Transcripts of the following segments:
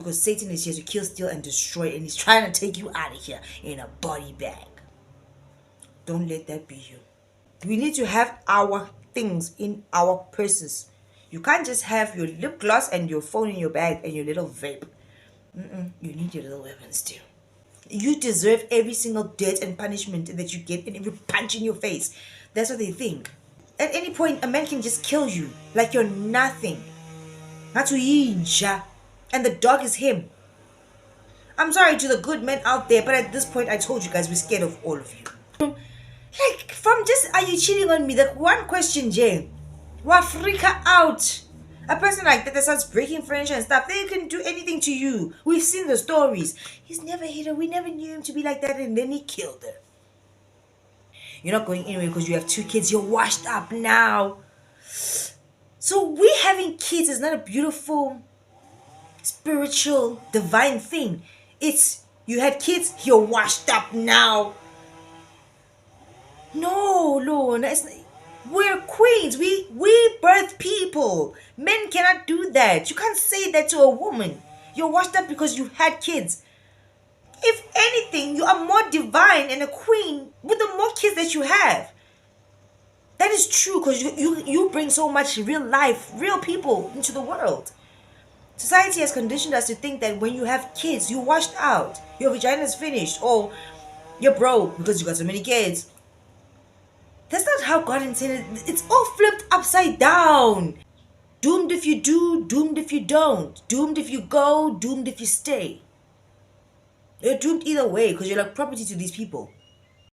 Because Satan is here to kill, steal, and destroy, and he's trying to take you out of here in a body bag. Don't let that be you. We need to have our things in our purses. You can't just have your lip gloss and your phone in your bag and your little vape. You need your little weapons too. You deserve every single dirt and punishment that you get and every punch in your face. That's what they think. At any point, a man can just kill you like you're nothing. Not to and the dog is him. I'm sorry to the good men out there, but at this point, I told you guys we're scared of all of you. Like, from just, are you cheating on me? That one question, Jay. Wa freak out. A person like that starts breaking furniture and stuff, they can do anything to you. We've seen the stories. He's never hit her. We never knew him to be like that, and then he killed her. You're not going anywhere because you have 2 kids. You're washed up now. So we having kids is not a beautiful, spiritual, divine thing. It's you had kids, you're washed up now. No, Lord, we're queens. We birth people. Men cannot do that. You can't say that to a woman. You're washed up because you had kids. If anything, you are more divine and a queen with the more kids that you have. That is true because you bring so much real life, real people into the world. Society has conditioned us to think that when you have kids, you're washed out. Your vagina is finished. Or you're broke because you got so many kids. That's not how God intended. It's all flipped upside down. Doomed if you do, doomed if you don't. Doomed if you go, doomed if you stay. You're doomed either way because you're like property to these people.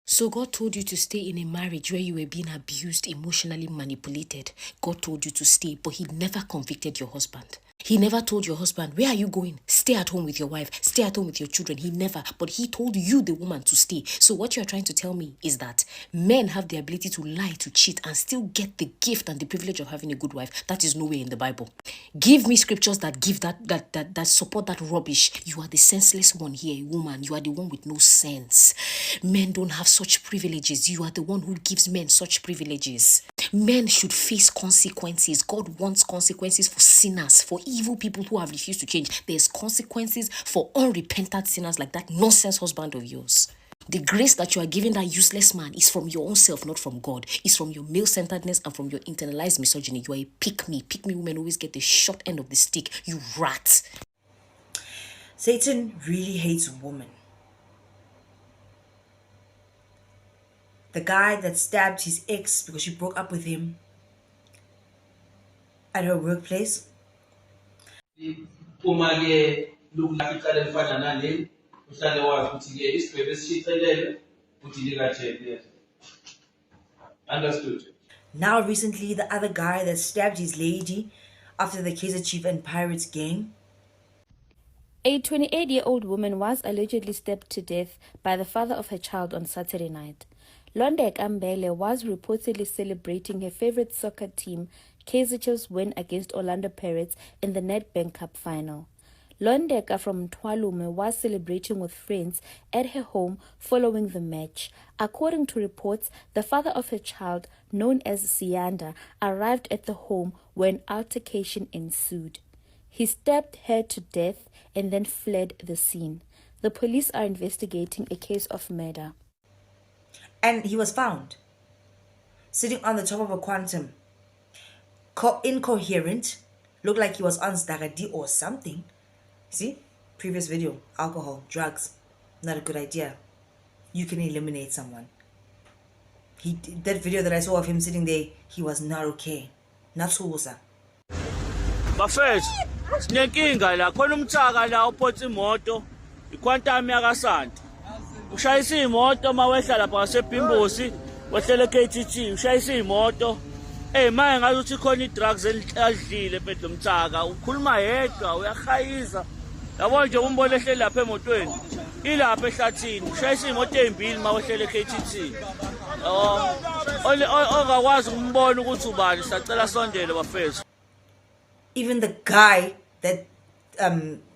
So God told you to stay in a marriage where you were being abused, emotionally manipulated. God told you to stay, but he never convicted your husband. He never told your husband, where are you going? Stay at home with your wife. Stay at home with your children. He never. But he told you, the woman, to stay. So what you're trying to tell me is that men have the ability to lie, to cheat, and still get the gift and the privilege of having a good wife. That is nowhere in the Bible. Give me scriptures that give that support that rubbish. You are the senseless one here, woman. You are the one with no sense. Men don't have such privileges. You are the one who gives men such privileges. Men should face consequences. God wants consequences for sinners, for evil people who have refused to change. There's consequences for unrepentant sinners like that nonsense husband of yours. The grace that you are giving that useless man is from your own self, not from God. It's from your male-centeredness and from your internalized misogyny. You are a pick-me. Pick-me women always get the short end of the stick. You rat. Satan really hates women. The guy that stabbed his ex because she broke up with him at her workplace. Understood. Now recently, the other guy that stabbed his lady after the Kaizer Chiefs and Pirates game. A 28-year-old woman was allegedly stabbed to death by the father of her child on Saturday night. Londek Ambele was reportedly celebrating her favorite soccer team, Kaizer Chiefs' win against Orlando Pirates in the Nedbank Cup final. Londeka from Twalume was celebrating with friends at her home following the match. According to reports, the father of her child, known as Sianda, arrived at the home when altercation ensued. He stabbed her to death and then fled the scene. The police are investigating a case of murder. And he was found sitting on the top of a quantum, incoherent, looked like he was on Stagadi or something. See, previous video, alcohol, drugs, not a good idea. You can eliminate someone. That video that I saw of him sitting there, he was not okay. Not Susa. Bafethu, sinenkinga la khona umthaka la uphotsa imoto, iquantum yakaSanti. Ushayisa imoto mawehla lapha ngaseBhimbosi, wehlele KTT, ushayisa imoto. Manje ngathi uthi khona idrugs elidlile phela umthaka, ukhuluma yedwa, uyakhayisa. Yabo nje umbone ehleli lapha emotweni. Ilapha ehlathini, ushayisa imoto ezimbili mawehlele KTT. Ongakwazi ukumbona ukuthi ubani, sacela sondele bafethu. Even the guy that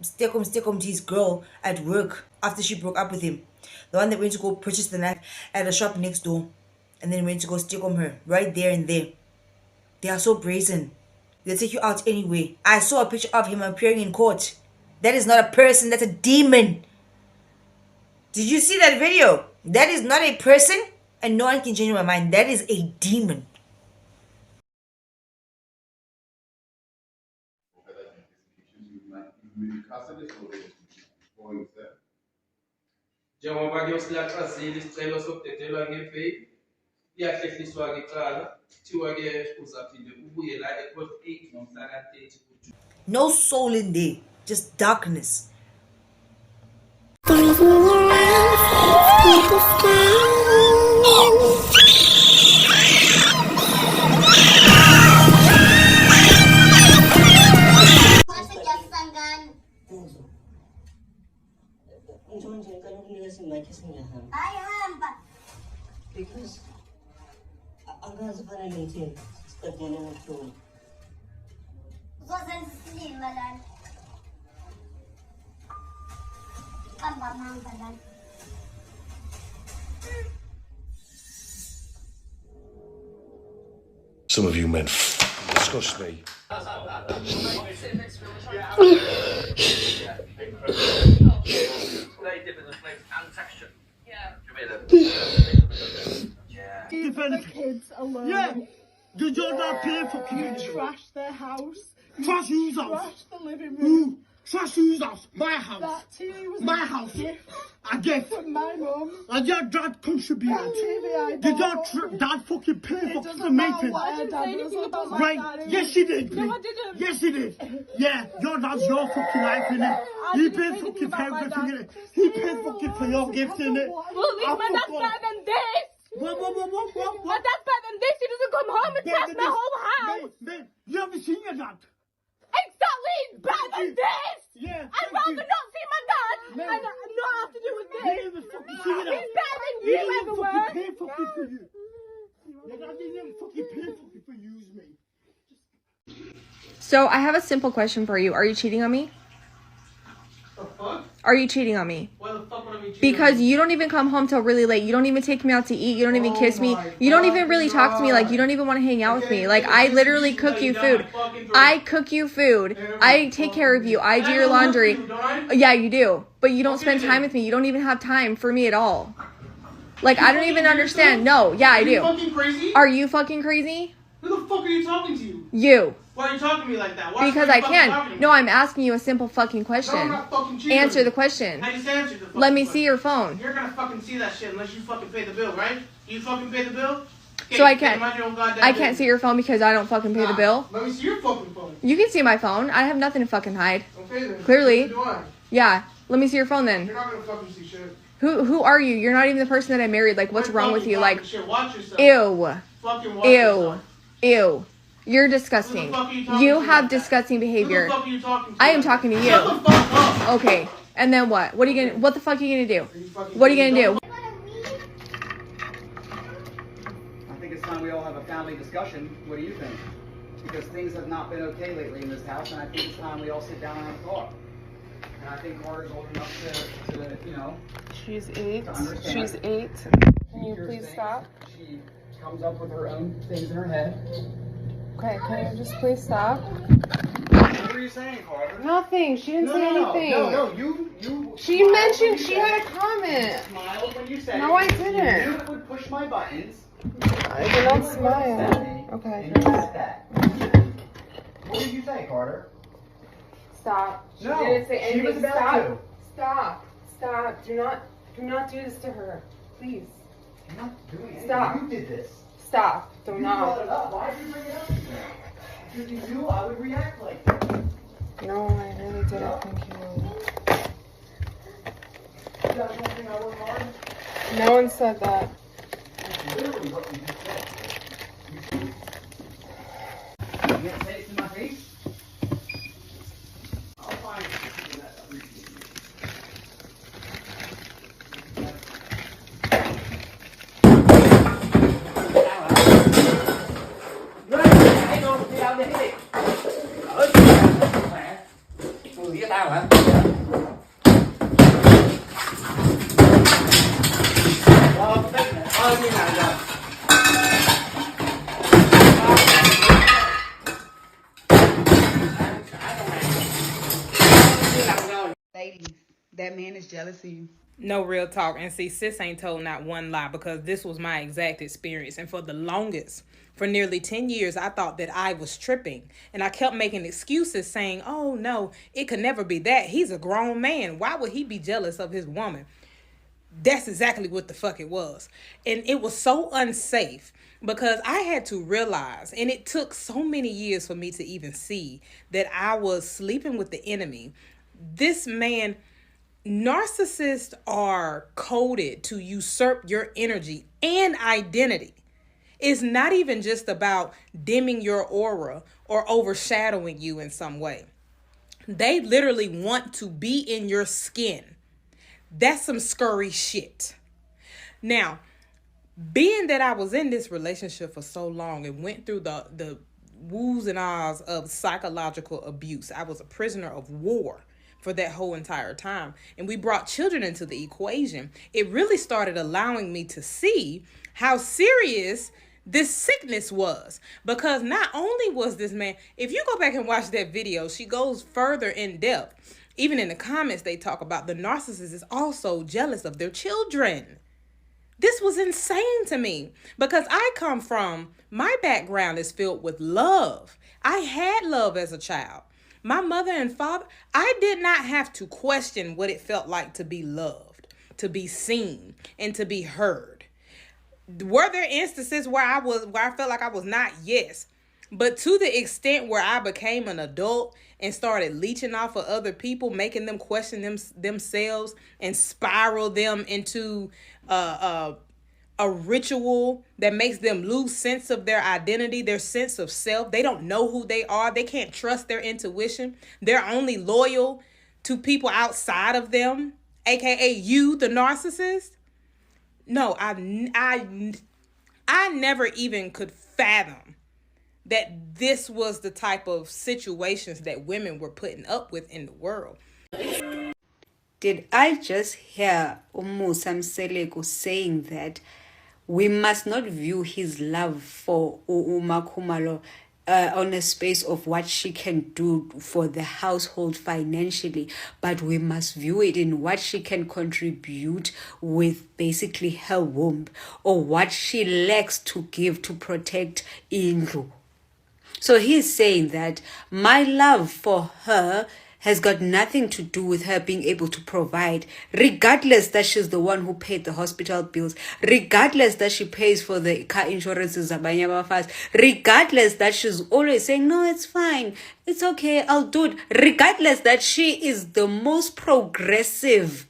stekom his girl at work after she broke up with him, the one that went to go purchase the knife at a shop next door and then went to go stekom her right there and there. They are so brazen. They'll take you out anyway. I saw a picture of him appearing in court. That is not a person, that's a demon. Did you see that video? That is not a person, and no one can change my mind. That is a demon. Njengoba kuyosilaxazile isicelo sokudedelwa ngeveyi iyahlehliswa-ke icala kuthiwa-ke uzaphinde ubuye la e-court 8 ngomhla ka-30 kuJuni. No soul in there, just darkness. Because agak sepanjang ini terjadi macam. Gozan slimalan. Pambamanggalan. Some of you men disgust me. Defend the kids alone. Yeah. Did you not pay for kids? Trash their house. Trash whose house? Trash the living room. Who? Trash whose house? My house. That TV was my house. A gift from my mum. And your dad contributed. That TV I bought. Did your dad fucking pay for the maintenance? Right? Yes, he did. No, I didn't. Yes, he did. Yeah, your dad's your fucking life, innit? He paid fucking for everything, innit? He paid fucking for your gift, innit? Well, at least my dad's better than this. What? My dad's better than this. He doesn't come home and trash my whole house. Babe, you haven't seen your dad. Exactly, he's better than this. Yeah. I'd rather not see my dad and not have to do with this. He didn't fucking see your dad. He's better than He you didn't ever fucking were. pay fucking for you. Your dad didn't fucking pay fucking for you, mate. So I have a simple question for you. Are you cheating on me? The fuck? Are you cheating on me? Why the fuck would I be cheating? Because you don't even come home till really late. You don't even take me out to eat. You don't even kiss me. You don't even really talk to me. Like, you don't even want to hang out with me. Like, I literally cook you food. I cook you food. I take care of you. I do your laundry. Yeah, you do. But you don't spend time with me. You don't even have time for me at all. Like, I don't even understand. No, yeah, I Are you do. fucking crazy? Are you fucking crazy? Who the fuck are you talking to? You. Why are you talking to me like that? Why Because are I you fucking talking to can. me? No, I'm asking you a simple fucking No, I'm question. not fucking cheating. Answer the question. I just answered the fucking Let me question. see your phone. You're gonna fucking see that shit unless you fucking pay the bill, right? You fucking pay the bill? Okay, So I then can't. mind your own goddamn I can't business. see your phone because I don't fucking pay the Nah, bill. Let me see your fucking phone. You can see my phone. I have nothing to fucking hide. Okay then. Clearly. Neither do I. Yeah. Let me see your phone then. You're not gonna fucking see shit. Who are you? You're not even the person that I married. Like, what's Quit wrong with fucking you? talking Like, shit. Watch yourself. ew. Fucking watch Ew. yourself. Ew. You're disgusting. Who the fuck are you talking You to have like that? disgusting Who behavior. the fuck are you talking to? I am like talking to that? you. Shut the fuck up. Okay. And then what? What are you gonna? What the fuck are you gonna do? Are you fucking What are you gonna do? I think it's time we all have a family discussion. What do you think? Because things have not been okay lately in this house, and I think it's time we all sit down and have a talk. And I think Carter's old enough to you know, She's 8. to understand. She's 8. Can you Here's please things. stop? She comes up with her own things in her head. Okay, can you just please stop? What were you saying, Carter? Nothing. She didn't say anything. No, you. She smiled when mentioned you she said had it. a comment. Smiled when you said No, it. I didn't. You knew it would push my buttons. I did not smile. Okay. Okay. And you said that. What did you say, Carter? Stop. She No, didn't say she anything. was about Stop. to. Stop. Stop. Do not do this to her. Please. I'm not doing anything. Stop. You did this. Stop. Do You brought it not. up. Why did you bring it up? Because you knew I would react like that. No, I really didn't. Thank you. You guys don't think I work hard? No one said that. That's literally what you just said. You can't say it to my face? I'll find something that appreciates me. ladies, that man is jealous of you. No, real talk. And see, sis ain't told not one lie, because this was my exact experience. And for the longest, for nearly 10 years, I thought that I was tripping. And I kept making excuses saying, oh no, it could never be that. He's a grown man. Why would he be jealous of his woman? That's exactly what the fuck it was. And it was so unsafe, because I had to realize, and it took so many years for me to even see, that I was sleeping with the enemy. This man, narcissists are coded to usurp your energy and identity. It's not even just about dimming your aura or overshadowing you in some way. They literally want to be in your skin. That's some scurry shit. Now, being that I was in this relationship for so long and went through the woos and ahs of psychological abuse, I was a prisoner of war for that whole entire time, and we brought children into the equation. It really started allowing me to see how serious this sickness was, because not only was this man, if you go back and watch that video, she goes further in depth. Even in the comments, they talk about the narcissist is also jealous of their children. This was insane to me, because my background is filled with love. I had love as a child. My mother and father, I did not have to question what it felt like to be loved, to be seen, and to be heard. Were there instances where I felt like I was not? Yes. But to the extent where I became an adult and started leeching off of other people, making them question themselves and spiral them into a ritual that makes them lose sense of their identity, their sense of self. They don't know who they are. They can't trust their intuition. They're only loyal to people outside of them, aka you, the narcissist. No, I never even could fathom that this was the type of situations that women were putting up with in the world. Did I just hear Umusa Mseleko saying that we must not view his love for Umakumalo on a space of what she can do for the household financially, but we must view it in what she can contribute with basically her womb, or what she lacks to give to protect Indlu. So he's saying that my love for her has got nothing to do with her being able to provide, regardless that she's the one who paid the hospital bills, regardless that she pays for the car insurances, regardless that she's always saying, no, it's fine, it's okay, I'll do it, regardless that she is the most progressive.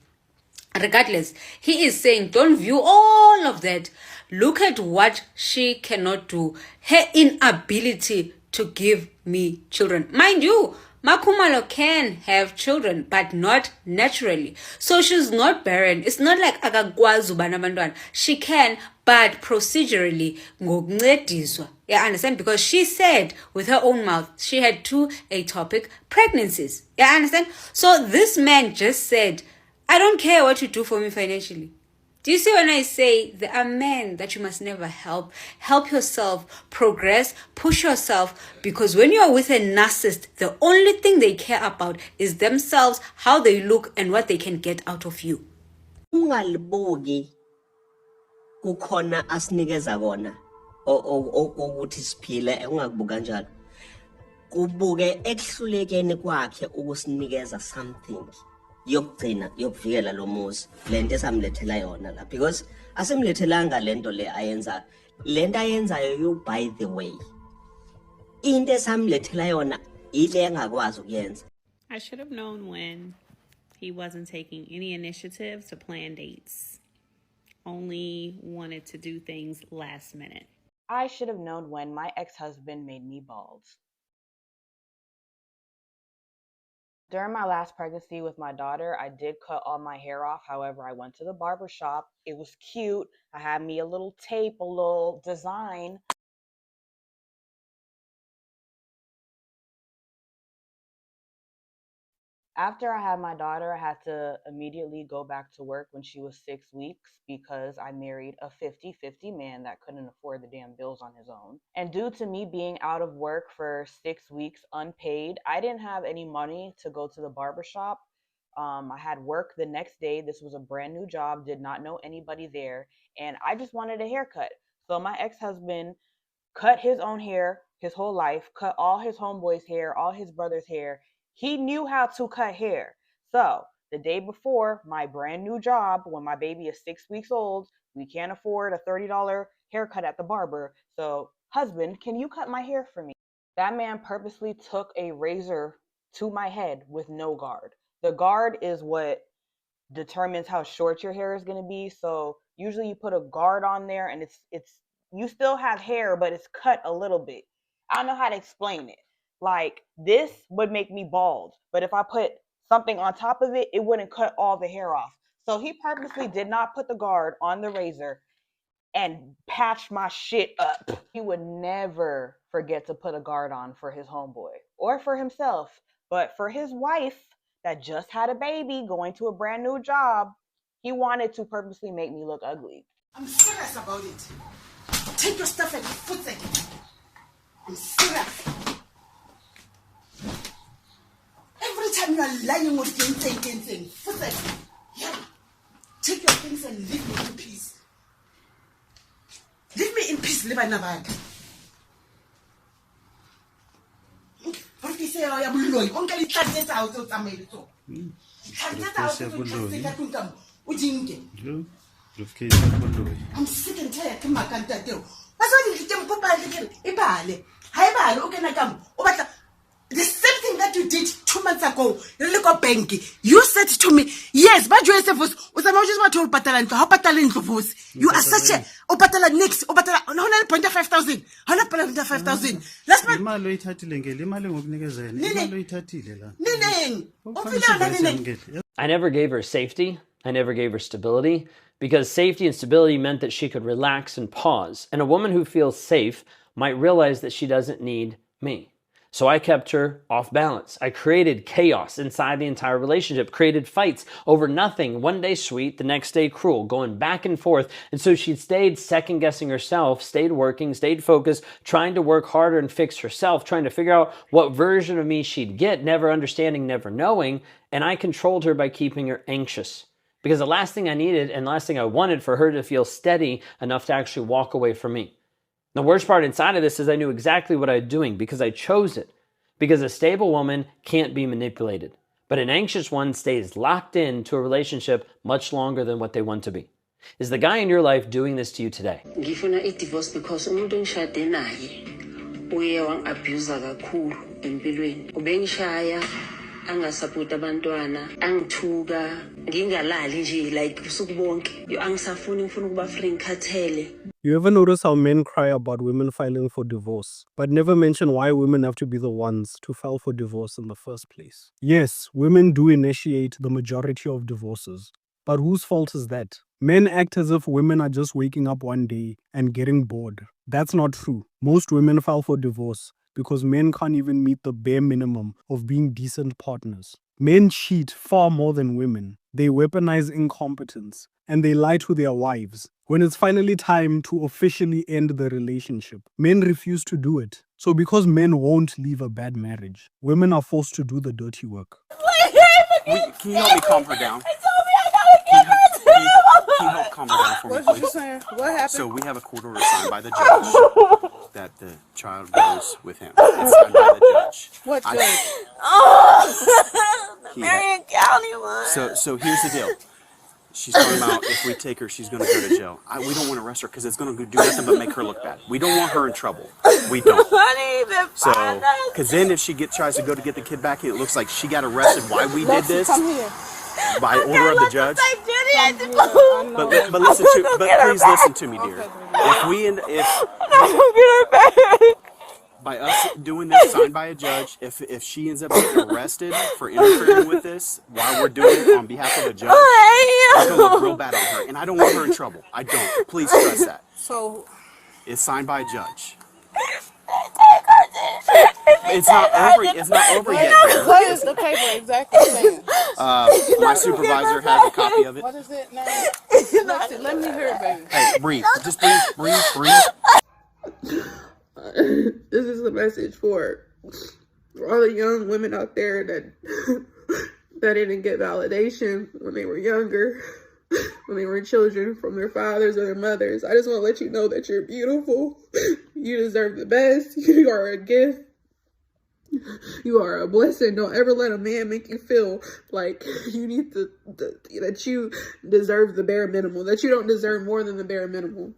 Regardless, he is saying, don't view all of that. Look at what she cannot do. Her inability to give me children. Mind you, Makumalo can have children, but not naturally. So she's not barren. It's not like akakwazi uba nabantwana. She can, but procedurally, ngokuncediswa. Yeah, understand? Because she said with her own mouth, she had 2 ectopic pregnancies. Yeah, understand? So this man just said, I don't care what you do for me financially. Do you see when I say there are men that you must never help? Help yourself, progress, push yourself, because when you are with a narcissist, the only thing they care about is themselves, how they look, and what they can get out of you. Ungalibuki kukhona asinikeza kona ukuthi siphile ungakubuka njalo. Kubuke ekuhlulekeni kwakhe ukusinikeza something yokugcina yokuvikela lo muzi lento esamlethela yona la, because asemlethelanga lento le ayenza, lento ayenzayo you by the way, into esamlethela yona ile engakwazi ukuyenza. I should have known when he wasn't taking any initiative to plan dates, only wanted to do things last minute. I should have known when my ex-husband made me bald. During my last pregnancy with my daughter, I did cut all my hair off. However, I went to the barber shop. It was cute. I had me a little tape, a little design. After I had my daughter, I had to immediately go back to work when she was 6 weeks because I married a 50-50 man that couldn't afford the damn bills on his own. And due to me being out of work for 6 weeks unpaid, I didn't have any money to go to the barbershop. I had work the next day. This was a brand new job, did not know anybody there, and I just wanted a haircut. So my ex-husband cut his own hair his whole life, cut all his homeboys' hair, all his brother's hair. He knew how to cut hair. So the day before my brand new job, when my baby is 6 weeks old, we can't afford a $30 haircut at the barber. So, husband, can you cut my hair for me? That man purposely took a razor to my head with no guard. The guard is what determines how short your hair is going to be. So usually you put a guard on there and it's you still have hair, but it's cut a little bit. I don't know how to explain it. Like, this would make me bald, but if I put something on top of it, it wouldn't cut all the hair off. So he purposely did not put the guard on the razor and patched my shit up. He would never forget to put a guard on for his homeboy or for himself, but for his wife that just had a baby going to a brand new job, he wanted to purposely make me look ugly. I'm serious about it. Take your stuff and put it. I'm serious. Every time you are lying with thing, put it. Yeah. Take your things and leave me in peace. Leave me in peace, live another. What you say, I am loyal. Uncle, you can't get out of the mail. You can't get out of the mail. I'm sick and tired of my country. That's why you can put by the same thing that you did 2 months ago. You said to me, yes, but you said, you are such a next 5,000. 5,000. Let's I never gave her safety. I never gave her stability, because safety and stability meant that she could relax and pause. And a woman who feels safe might realize that she doesn't need me. So I kept her off balance. I created chaos inside the entire relationship, created fights over nothing. One day sweet, the next day cruel, going back and forth. And so she stayed second guessing herself, stayed working, stayed focused, trying to work harder and fix herself, trying to figure out what version of me she'd get, never understanding, never knowing. And I controlled her by keeping her anxious. Because the last thing I needed and last thing I wanted for her to feel steady enough to actually walk away from me. The worst part inside of this is I knew exactly what I was doing because I chose it. Because a stable woman can't be manipulated. But an anxious one stays locked into a relationship much longer than what they want to be. Is the guy in your life doing this to you today? Ngifuna i-divorce because umuntu engishade naye uye wang-abuser kakhulu empilweni. Ubengishaya, angasapota abantwana, angithuka, ngingalali nje like usuku bonke. Angisafuni, ngifuna ukuba free ngikhathele. You ever notice how men cry about women filing for divorce, but never mention why women have to be the ones to file for divorce in the first place? Yes, women do initiate the majority of divorces, but whose fault is that? Men act as if women are just waking up one day and getting bored. That's not true. Most women file for divorce because men can't even meet the bare minimum of being decent partners. Men cheat far more than women. They weaponize incompetence and they lie to their wives. When it's finally time to officially end the relationship, men refuse to do it. So because men won't leave a bad marriage, women are forced to do the dirty work. Can you help me calm her down? Can you help calm her down for me, please? What you saying? What happened? So we have a court order signed by the judge that the child goes with him. It's signed by the judge. What judge? The Marion County one. So here's the deal. She's talking about if we take her, she's going to go to jail. We don't want to arrest her because it's going to do nothing but make her look bad. We don't want her in trouble. We don't. So, because then if she tries to go to get the kid back, and it looks like she got arrested. Why we did this? Come here. By order of the judge. But please listen to me, dear. By us doing this, signed by a judge, if she ends up getting arrested for interfering with this while we're doing it on behalf of a judge, it's gonna look real bad on her, and I don't want her in trouble. I don't. Please stress that. So it's signed by a judge. It's not over yet. What is the paper exactly saying? My supervisor has a copy of it. What is it now? Let me hear it, baby. Hey, breathe. Just breathe. This is a message for all the young women out there that that didn't get validation when they were younger, when they were children from their fathers or their mothers. I just want to let you know that you're beautiful. You deserve the best. You are a gift. You are a blessing. Don't ever let a man make you feel like you need that you deserve the bare minimum, that you don't deserve more than the bare minimum.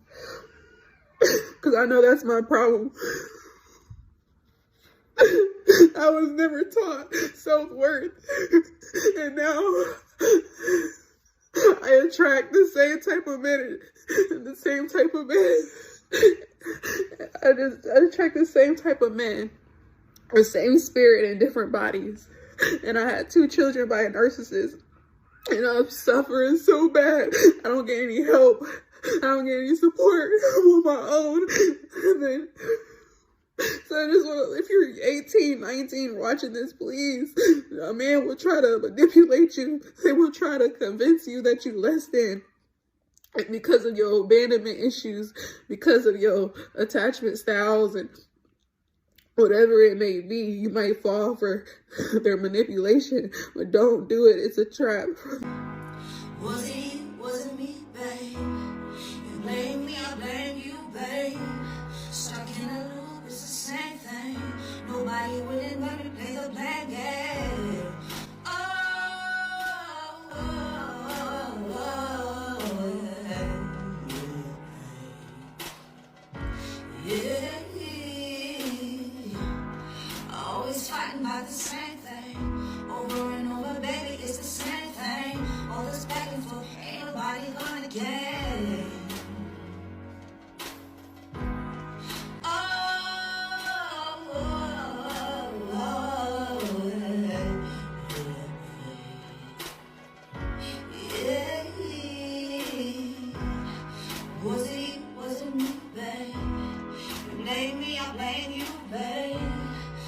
Because I know that's my problem. I was never taught self-worth. And now I attract the same type of men. The same type of men. I attract the same type of men. The same spirit in different bodies. And I had 2 children by a narcissist. And I'm suffering so bad. I don't get any help. I don't get any support. I'm on my own. And then, so I just want to, if you're 18, 19 watching this, please, a man will try to manipulate you. They will try to convince you that you're less than. And because of your abandonment issues, because of your attachment styles and whatever it may be, you might fall for their manipulation, but don't do it. It's a trap. Was it me, babe? You blame me, I blame you, babe. Stuck in a loop, it's the same thing. Nobody willing but to play the blame game. Yeah. Always fighting about the same thing. Over and over, baby, it's the same thing. All this back and forth, ain't nobody gonna get. Was it me, babe? You blame me, I blame you, babe.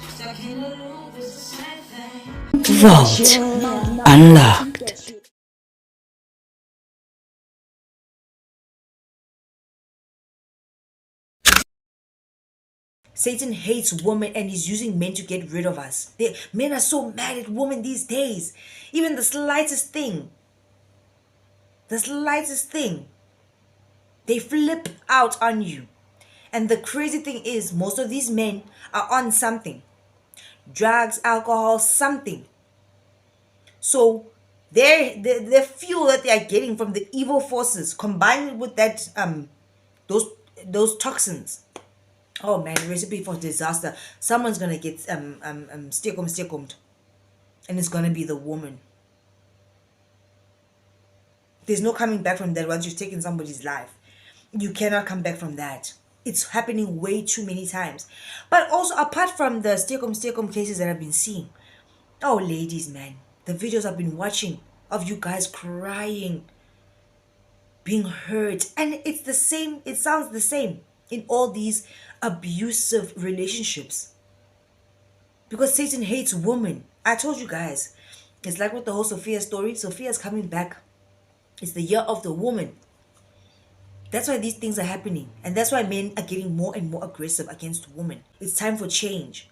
Stuck in a loop, it's the same thing. Vault unlocked. Satan hates women and is using men to get rid of us. Men are so mad at women these days. Even the slightest thing, they flip out on you. And the crazy thing is, most of these men are on something. Drugs, alcohol, something. So the fuel that they are getting from the evil forces, combined with that those toxins. Oh man, recipe for disaster. Someone's gonna get steekomed. And it's gonna be the woman. There's no coming back from that once you've taken somebody's life. You cannot come back from that. It's happening way too many times. But also, apart from the steekom cases that I've been seeing, oh ladies, man, the videos I've been watching of you guys crying, being hurt, and it's the same, it sounds the same in all these abusive relationships. Because Satan hates women. I told you guys, it's like with the whole Sophia story. Sophia's coming back. It's the year of the woman. That's why these things are happening. And that's why men are getting more and more aggressive against women. It's time for change.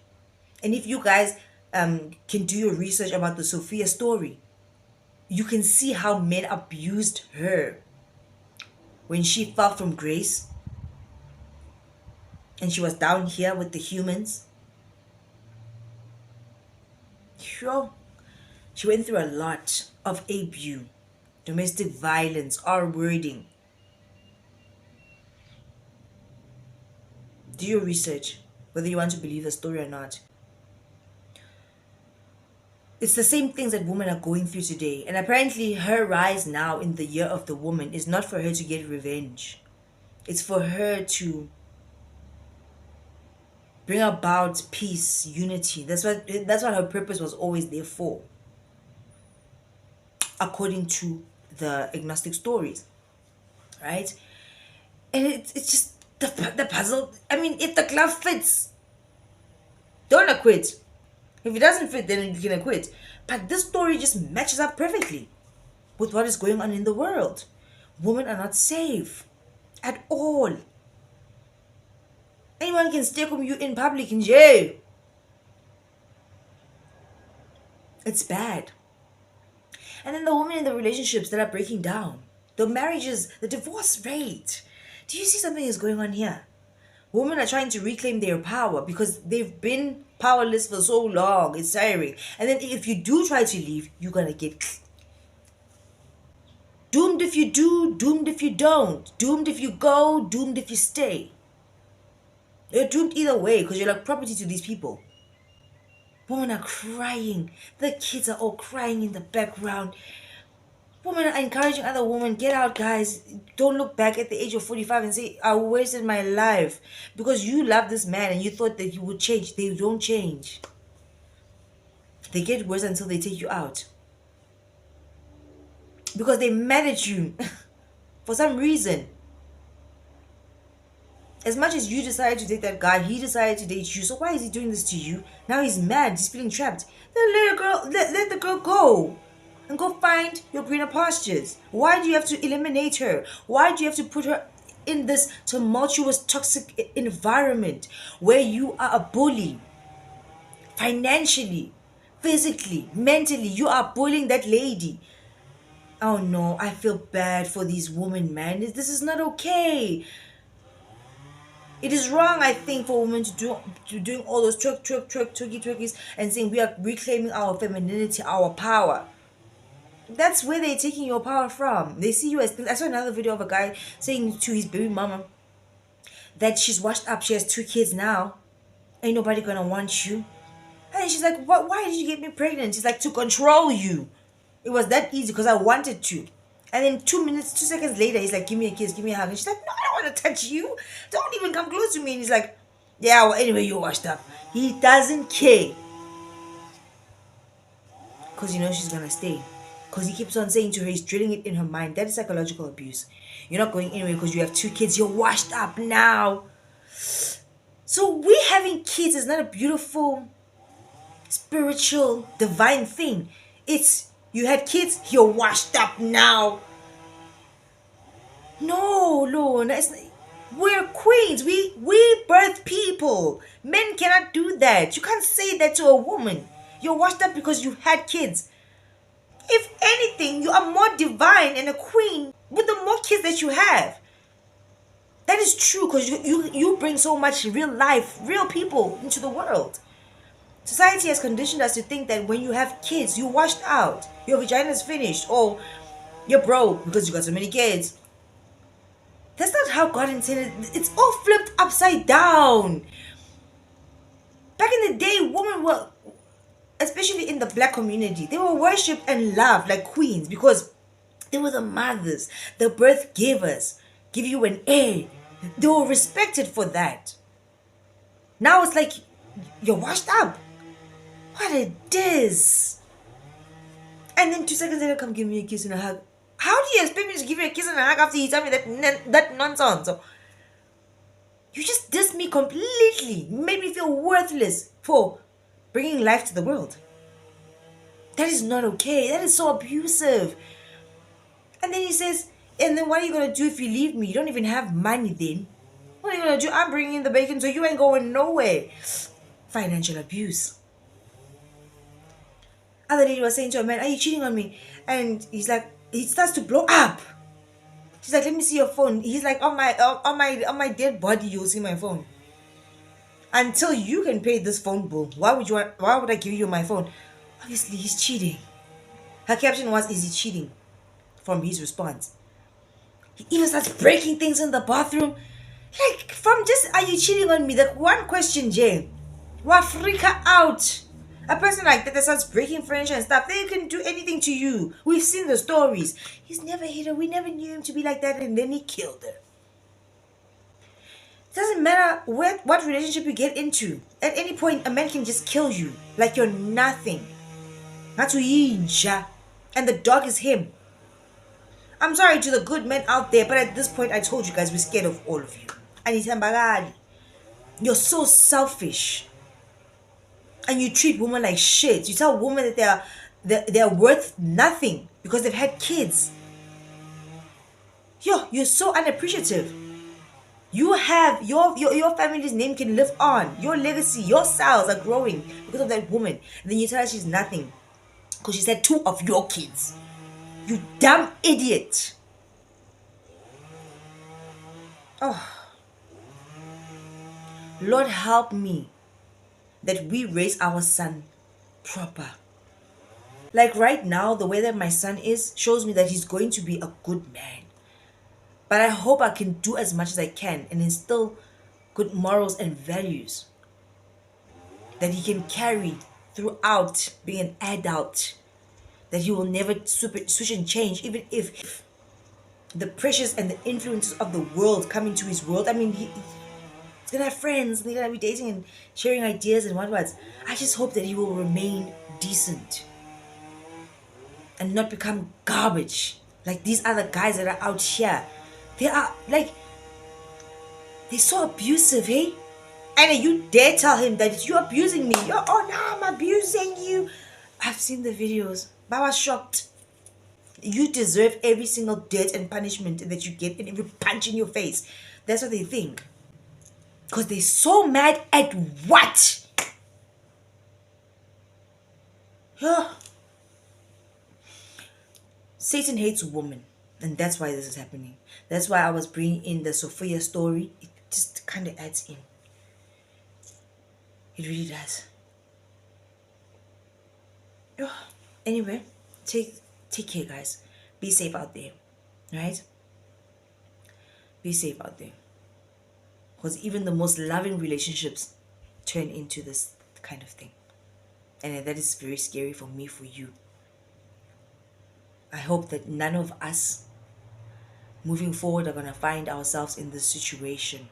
And if you guys can do your research about the Sophia story, you can see how men abused her when she fell from grace and she was down here with the humans. Sure, she went through a lot of abuse, domestic violence, R-wording. Do your research, whether you want to believe the story or not. It's the same things that women are going through today. And apparently her rise now in the year of the woman is not for her to get revenge. It's for her to bring about peace, unity. That's what her purpose was always there for, according to the agnostic stories, right? And it's just the puzzle. I mean, if the glove fits, don't acquit. If it doesn't fit, then you can acquit. But this story just matches up perfectly with what is going on in the world. Women are not safe at all. Anyone can stake you in public in jail. It's bad. And then the women in the relationships that are breaking down, the marriages, the divorce rate. Do you see something is going on here? Women are trying to reclaim their power because they've been powerless for so long. It's tiring. And then if you do try to leave, you're going to get doomed if you do, doomed if you don't, doomed if you go, doomed if you stay. You're doomed either way because you're like property to these people. Women are crying. The kids are all crying in the background. Women are encouraging other women, get out, guys. Don't look back at the age of 45 and say, I wasted my life. Because you love this man and you thought that he would change. They don't change. They get worse until they take you out. Because they mad at you for some reason. As much as you decided to date that guy, he decided to date you. So why is he doing this to you? Now he's mad. He's feeling trapped. Then let the girl go. And go find your greener pastures. Why do you have to eliminate her? Why do you have to put her in this tumultuous, toxic environment where you are a bully? Financially, physically, mentally, you are bullying that lady. Oh no, I feel bad for these women, man. This is not okay. It is wrong, I think, for women to doing all those twerkies and saying we are reclaiming our femininity, our power. That's where they're taking your power from. They see you as... I saw another video of a guy saying to his baby mama that she's washed up, she has 2 kids now. Ain't nobody gonna want you. And she's like, what? Why did you get me pregnant? She's like, to control you. It was that easy because I wanted to. And then 2 seconds later, he's like, give me a kiss, give me a hug. And she's like, no, I don't want to touch you. Don't even come close to me. And he's like, yeah, well, anyway, you're washed up. He doesn't care. Because he knows she's going to stay. Because he keeps on saying to her, he's drilling it in her mind. That is psychological abuse. You're not going anywhere because you have 2 kids. You're washed up now. So we having kids is not a beautiful, spiritual, divine thing. It's... you had kids, you're washed up now. No, Lord. We're queens. We birth people. Men cannot do that. You can't say that to a woman. You're washed up because you had kids. If anything, you are more divine and a queen with the more kids that you have. That is true because you bring so much real life, real people into the world. Society has conditioned us to think that when you have kids, you're washed out. Your vagina is finished. Or you're broke because you got so many kids. That's not how God intended. It's all flipped upside down. Back in the day, women were, especially in the black community, they were worshipped and loved like queens because they were the mothers, the birth givers, give you an A. They were respected for that. Now it's like, you're washed up. What a diss. And then 2 seconds later, come give me a kiss and a hug. How do you expect me to give you a kiss and a hug after you tell me that nonsense? You just dissed me completely. Made me feel worthless for bringing life to the world. That is not okay. That is so abusive. And then he says, and then what are you going to do if you leave me? You don't even have money then. What are you going to do? I'm bringing in the bacon so you ain't going nowhere. Financial abuse. Other lady was saying to a man, are you cheating on me? And he's like, he starts to blow up. She's like, let me see your phone. He's like, on my dead body, you'll see my phone. Until you can pay this phone bill, why would I give you my phone? Obviously, he's cheating. Her caption was, is he cheating? From his response. He even starts breaking things in the bathroom. Like, from just, are you cheating on me? That one question, Jay. Wa freak her out. A person like that starts breaking furniture and stuff, they can do anything to you. We've seen the stories. He's never hit her. We never knew him to be like that, and then he killed her. It doesn't matter what relationship you get into. At any point, a man can just kill you like you're nothing. And the dog is him. I'm sorry to the good men out there, but at this point, I told you guys, we're scared of all of you. And you're so selfish. And you treat women like shit. You tell women that they're worth nothing because they've had kids. You're so unappreciative. You have your family's name can live on. Your legacy, your cells are growing because of that woman. And then you tell her she's nothing because she's had 2 of your kids. You dumb idiot. Oh. Lord, help me that we raise our son proper. Like right now, the way that my son is shows me that he's going to be a good man. But I hope I can do as much as I can and instill good morals and values that he can carry throughout being an adult. That he will never switch and change, even if the pressures and the influences of the world come into his world. I mean, he's gonna have friends, and they're gonna be dating and sharing ideas and whatnot. I just hope that he will remain decent and not become garbage like these other guys that are out here. They are like, they're so abusive, hey? And you dare tell him that you're abusing me. Oh no, I'm abusing you. I've seen the videos, but I was shocked. You deserve every single dirt and punishment that you get and every punch in your face. That's what they think. Because they're so mad at what? Yeah. Satan hates women. And that's why this is happening. That's why I was bringing in the Sophia story. It just kind of adds in. It really does. Yeah. Anyway, take care, guys. Be safe out there. Right? Be safe out there. Because even the most loving relationships turn into this kind of thing. And that is very scary for me, for you. I hope that none of us moving forward are going to find ourselves in this situation.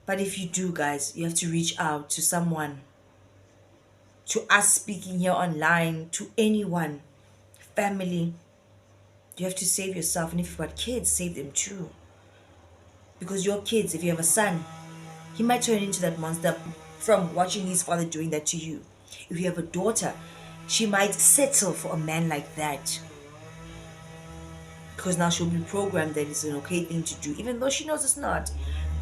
But if you do, guys, you have to reach out to someone, to us speaking here online, to anyone, family. You have to save yourself. And if you've got kids, save them too. Because your kids, if you have a son, he might turn into that monster from watching his father doing that to you. If you have a daughter, she might settle for a man like that. Because now she'll be programmed that it's an okay thing to do, even though she knows it's not.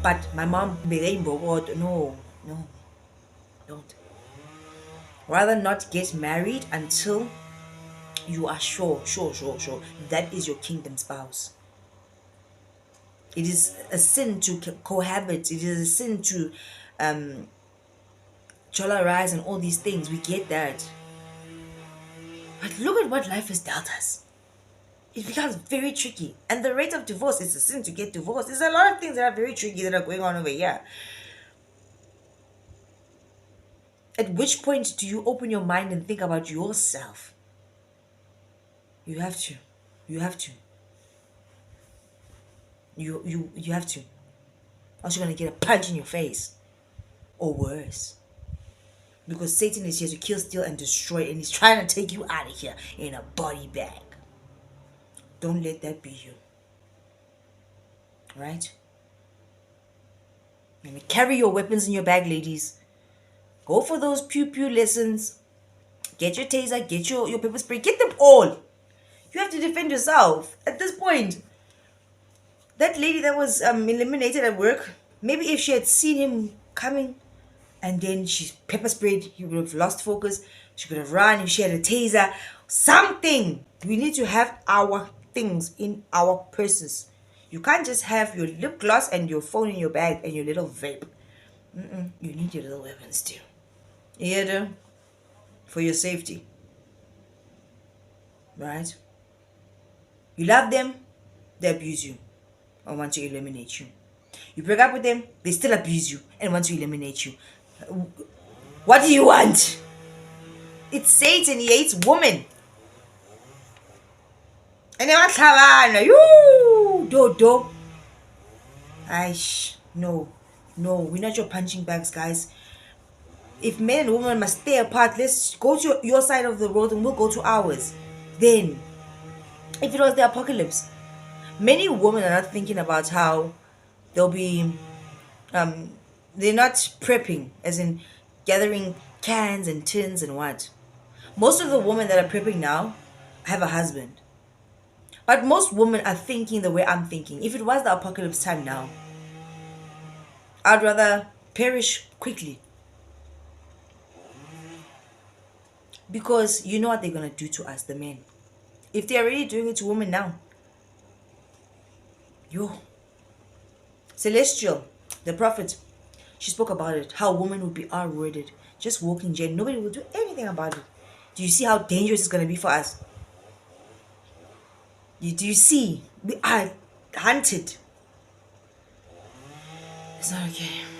But my mom, no, don't. Rather not get married until you are sure that is your kingdom spouse. It is a sin to cohabit. It is a sin to tolerize and all these things. We get that. But look at what life has dealt us. It becomes very tricky. And the rate of divorce is a sin to get divorced. There's a lot of things that are very tricky that are going on over here. At which point do you open your mind and think about yourself? You have to. You have to. You have to. Else you're going to get a punch in your face. Or worse. Because Satan is here to kill, steal, and destroy. And he's trying to take you out of here in a body bag. Don't let that be you. Right? And carry your weapons in your bag, ladies. Go for those pew-pew lessons. Get your taser, get your pepper spray. Get them all. You have to defend yourself at this point. That lady that was eliminated at work, maybe if she had seen him coming and then she pepper sprayed, he would have lost focus. She could have run if she had a taser. Something. We need to have our things in our purses. You can't just have your lip gloss and your phone in your bag and your little vape. You need your little weapons too. Yeah, for your safety. Right? You love them, they abuse you and want to eliminate you. You break up with them, they still abuse you and want to eliminate you. What do you want? It's Satan, he hates women. And they want to you do. No, we're not your punching bags, guys. If men and women must stay apart, let's go to your side of the road and we'll go to ours. Then, if it was the apocalypse, many women are not thinking about how they'll be, they're not prepping, as in gathering cans and tins and what. Most of the women that are prepping now have a husband. But most women are thinking the way I'm thinking. If it was the apocalypse time now, I'd rather perish quickly. Because you know what they're going to do to us, the men. If they're already doing it to women now. Yo. Celestial, the prophet, she spoke about it. How women would be R-worded. Just walking jail. Nobody will do anything about it. Do you see how dangerous it's going to be for us? Do you see? We are hunted. It's not okay.